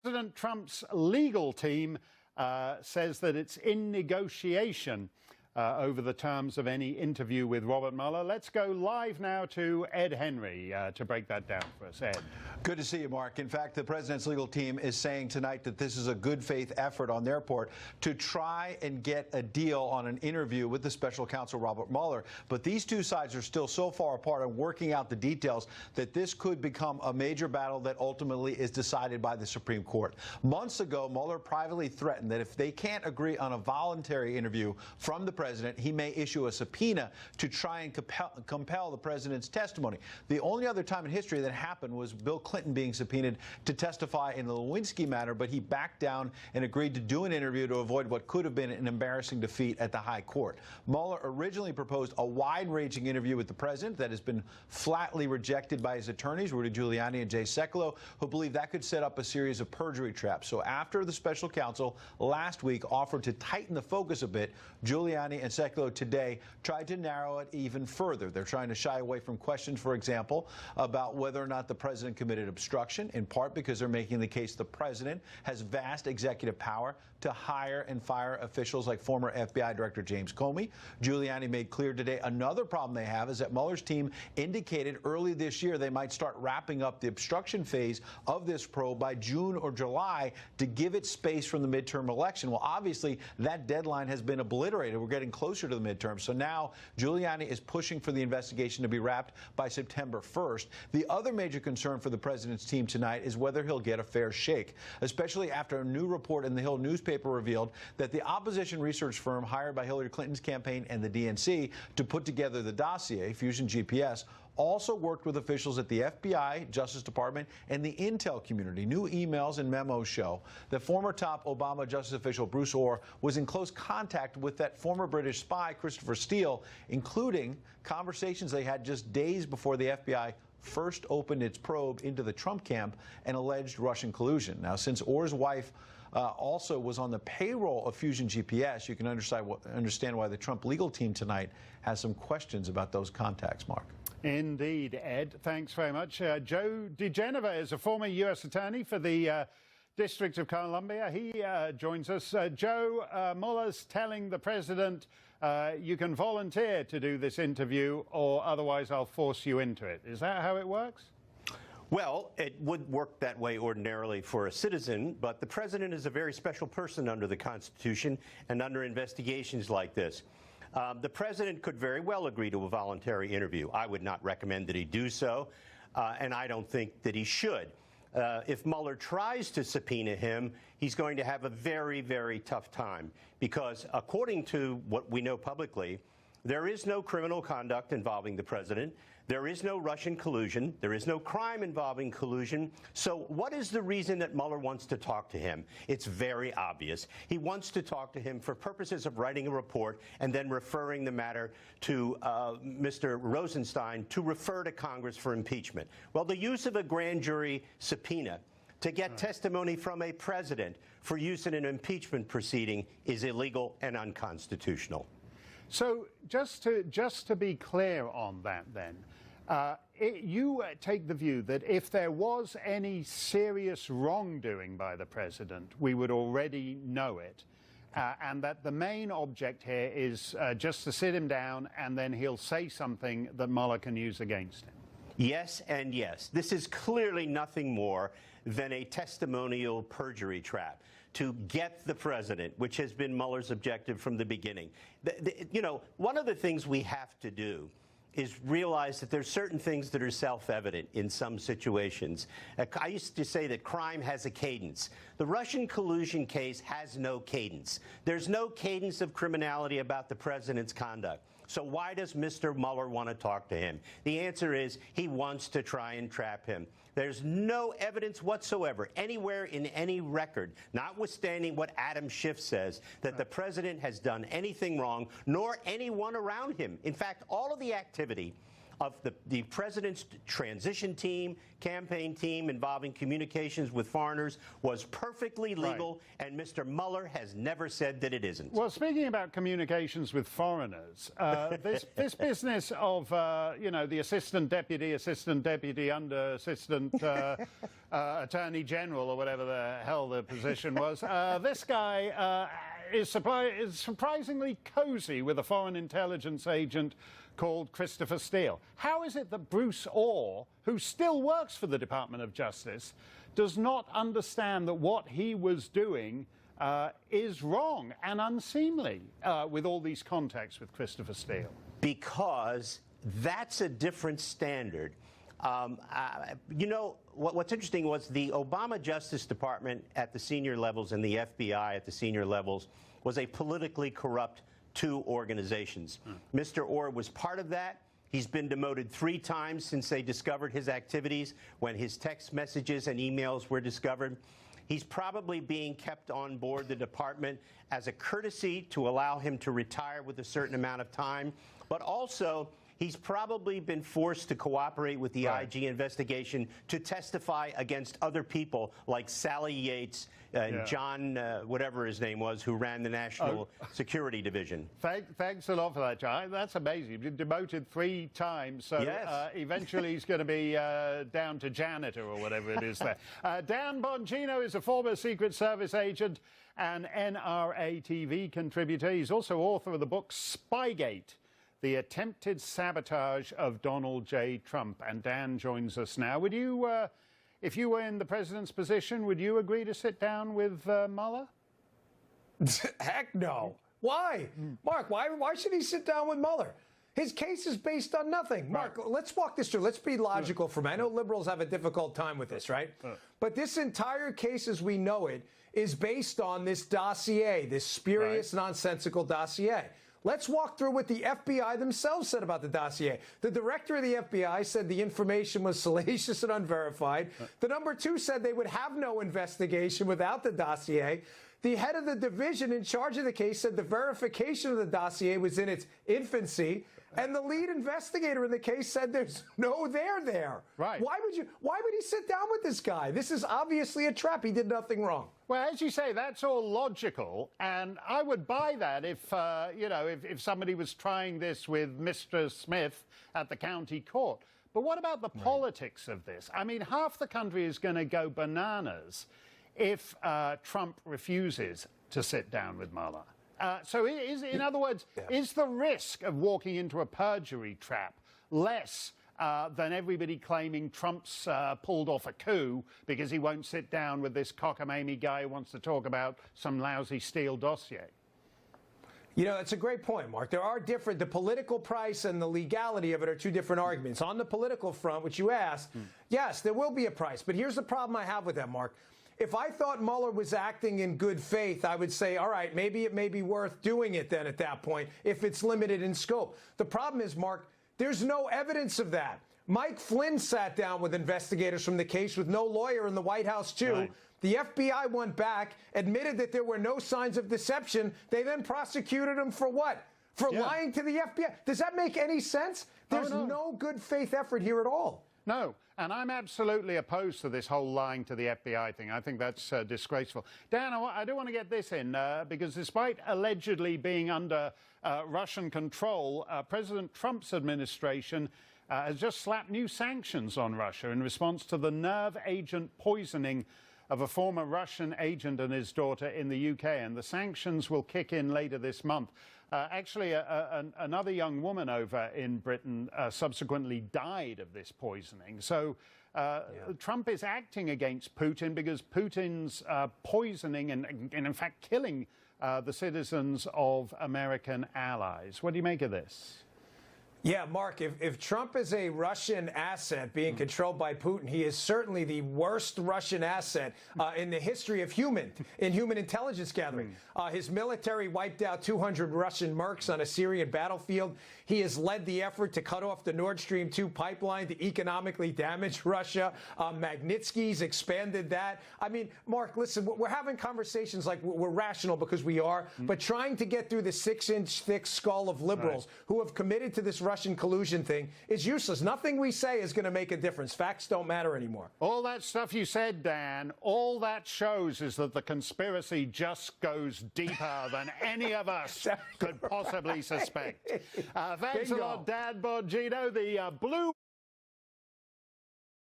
President Trump's legal team says that it's in negotiation over the terms of any interview with Robert Mueller. Let's go live now to Ed Henry to break that down for us. Ed. Good to see you, Mark. In fact, the president's legal team is saying tonight that this is a good faith effort on their part to try and get a deal on an interview with the special counsel Robert Mueller. But these two sides are still so far apart on working out the details that this could become a major battle that ultimately is decided by the Supreme Court. Months ago, Mueller privately threatened that if they can't agree on a voluntary interview from the president, he may issue a subpoena to try and compel the president's testimony. The only other time in history that happened was Bill Clinton being subpoenaed to testify in the Lewinsky matter, but he backed down and agreed to do an interview to avoid what could have been an embarrassing defeat at the high court. Mueller originally proposed a wide-ranging interview with the president that has been flatly rejected by his attorneys, Rudy Giuliani and Jay Sekulow, who believe that could set up a series of perjury traps. So after the special counsel last week offered to tighten the focus a bit, Giuliani and Sekulow today tried to narrow it even further. They're trying to shy away from questions, for example, about whether or not the president committed obstruction, in part because they're making the case the president has vast executive power to hire and fire officials like former FBI Director James Comey. Giuliani made clear today another problem they have is that Mueller's team indicated early this year they might start wrapping up the obstruction phase of this probe by June or July to give it space from the midterm election. Well, obviously, that deadline has been obliterated. We're getting closer to the midterm. So now Giuliani is pushing for the investigation to be wrapped by September 1st. The other major concern for the president's team tonight is whether he'll get a fair shake, especially after a new report in the Hill newspaper revealed that the opposition research firm hired by Hillary Clinton's campaign and the DNC to put together the dossier, Fusion GPS, also worked with officials at the FBI, Justice Department, and the intel community. New emails and memos show that former top Obama justice official Bruce Orr was in close contact with that former British spy, Christopher Steele, including conversations they had just days before the FBI first opened its probe into the Trump camp and alleged Russian collusion. Now, since Orr's wife also was on the payroll of Fusion GPS, you can understand why the Trump legal team tonight has some questions about those contacts, Mark. Indeed, Ed. Thanks very much. Joe DeGeneva is a former U.S. attorney for the District of Columbia. He joins us. Joe, Mueller's telling the president, you can volunteer to do this interview or otherwise I'll force you into it. Is that how it works? Well, it would work that way ordinarily for a citizen, but the president is a very special person under the Constitution and under investigations like this. The president could very well agree to a voluntary interview. I would not recommend that he do so, and I don't think that he should. If Mueller tries to subpoena him, he's going to have a very, very tough time because, according to what we know publicly, there is no criminal conduct involving the president. There is no Russian collusion. There is no crime involving collusion. So what is the reason that Mueller wants to talk to him? It's very obvious. He wants to talk to him for purposes of writing a report and then referring the matter to Mr. Rosenstein to refer to Congress for impeachment. Well, the use of a grand jury subpoena to get testimony from a president for use in an impeachment proceeding is illegal and unconstitutional. So just to be clear on that then, you take the view that if there was any serious wrongdoing by the president, we would already know it, and that the main object here is just to sit him down and then he'll say something that Mueller can use against him. Yes and yes. This is clearly nothing more than a testimonial perjury trap to get the president, which has been Mueller's objective from the beginning. You know, one of the things we have to do is realize that there's certain things that are self-evident in some situations. I used to say that crime has a cadence. The Russian collusion case has no cadence. There's no cadence of criminality about the president's conduct. So why does Mr. Mueller want to talk to him? The answer is he wants to try and trap him. There's no evidence whatsoever anywhere in any record, notwithstanding what Adam Schiff says, that the president has done anything wrong, nor anyone around him. In fact, all of the activity of the president's transition team, campaign team involving communications with foreigners was perfectly legal, and Mr. Mueller has never said that it isn't. Well, speaking about communications with foreigners, this business of, the assistant deputy under assistant attorney general or whatever the hell the position was, this guy is surprisingly cozy with a foreign intelligence agent called Christopher Steele. How is it that Bruce Orr, who still works for the Department of Justice, does not understand that what he was doing is wrong and unseemly with all these contacts with Christopher Steele? Because that's a different standard. What's interesting was the Obama Justice Department at the senior levels and the FBI at the senior levels was a politically corrupt two organizations. Mr. Orr was part of that. He's been demoted 3 times since they discovered his activities, when his text messages and emails were discovered. He's probably being kept on board the department as a courtesy to allow him to retire with a certain amount of time, but also he's probably been forced to cooperate with the IG investigation to testify against other people like Sally Yates and John, whatever his name was, who ran the National Security Division. Thanks a lot for that, John. That's amazing. You've been demoted 3 times, so eventually he's going to be down to janitor or whatever it is there. Dan Bongino is a former Secret Service agent and NRA TV contributor. He's also author of the book Spygate: The Attempted Sabotage of Donald J. Trump. And Dan joins us now. Would you, if you were in the president's position, would you agree to sit down with Mueller? Heck no. Why? Mark, why should he sit down with Mueller? His case is based on nothing. Mark, let's walk this through. Let's be logical for a minute. I know liberals have a difficult time with this, right? But this entire case as we know it is based on this dossier, this spurious, nonsensical dossier. Let's walk through what the FBI themselves said about the dossier. The director of the FBI said the information was salacious and unverified. The number 2 said they would have no investigation without the dossier. The head of the division in charge of the case said the verification of the dossier was in its infancy. And the lead investigator in the case said there's no there. Right. Why would he sit down with this guy? This is obviously a trap. He did nothing wrong. Well, as you say, that's all logical, and I would buy that if, if somebody was trying this with Mr. Smith at the county court. But what about the politics of this? I mean, half the country is going to go bananas if Trump refuses to sit down with Mueller. So in other words, is the risk of walking into a perjury trap less than everybody claiming Trump's pulled off a coup because he won't sit down with this cockamamie guy who wants to talk about some lousy Steele dossier? You know, it's a great point, Mark. There are different, the political price and the legality of it are 2 different arguments. On the political front, which you asked, yes, there will be a price. But here's the problem I have with that, Mark. If I thought Mueller was acting in good faith, I would say, all right, maybe it may be worth doing it then at that point if it's limited in scope. The problem is, Mark, there's no evidence of that. Mike Flynn sat down with investigators from the case with no lawyer in the White House, too. Right. The FBI went back, admitted that there were no signs of deception. They then prosecuted him for what? For lying to the FBI. Does that make any sense? There's no good faith effort here at all. No, and I'm absolutely opposed to this whole lying to the FBI thing. I think that's disgraceful. Dan, I do want to get this in, because despite allegedly being under Russian control, President Trump's administration has just slapped new sanctions on Russia in response to the nerve agent poisoning of a former Russian agent and his daughter in the UK. And the sanctions will kick in later this month. Actually, another young woman over in Britain subsequently died of this poisoning. So Trump is acting against Putin because Putin's poisoning and in fact, killing the citizens of American allies. What do you make of this? Yeah, Mark, if Trump is a Russian asset being controlled by Putin, he is certainly the worst Russian asset in the history of human intelligence gathering. His military wiped out 200 Russian mercs on a Syrian battlefield. He has led the effort to cut off the Nord Stream 2 pipeline to economically damage Russia. Magnitsky's expanded that. I mean, Mark, listen, we're having conversations like we're rational because we are, but trying to get through the 6-inch thick skull of liberals who have committed to this Russian Russian collusion thing is useless. Nothing we say is going to make a difference. Facts don't matter anymore. All that stuff you said, Dan, all that shows is that the conspiracy just goes deeper than any of us could possibly suspect. Thanks a lot, Dan Bongino. The blue